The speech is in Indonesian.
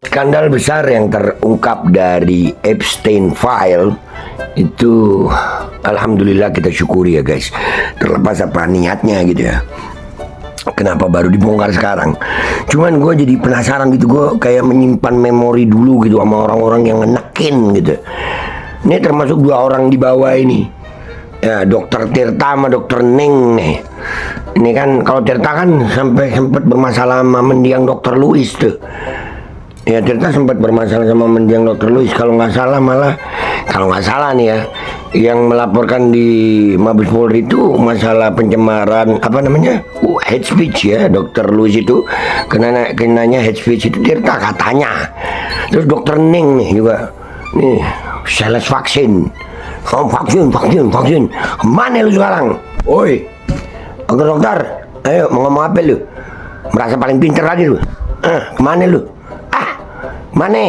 Skandal besar yang terungkap dari Epstein File itu, alhamdulillah kita syukuri ya guys. Terlepas apa niatnya gitu ya, kenapa baru dibongkar sekarang. Cuman gue jadi penasaran gitu, gue kayak menyimpan memori dulu gitu sama orang-orang yang ngenekin gitu. Ini termasuk dua orang di bawah ini ya, Dokter Tirta sama Dokter Neng nih. Ini kan kalau Tirta kan sampai sempat bermasalah sama mendiang Dokter Louis tuh. Ya, Tirta sempat bermasalah sama mendiang Dokter Louis. Kalau nggak salah nih ya, yang melaporkan di Mabes Polri itu masalah pencemaran apa namanya, hate speech ya. Dokter Louis itu kenanya hate speech itu Tirta katanya. Terus Dokter Ning nih juga nih sales vaksin. Oh, vaksin. Mana lu sekarang? Oi, dokter, ayo mau ngomong apa lu? Merasa paling pinter lagi lu? Kemana lu? Mana?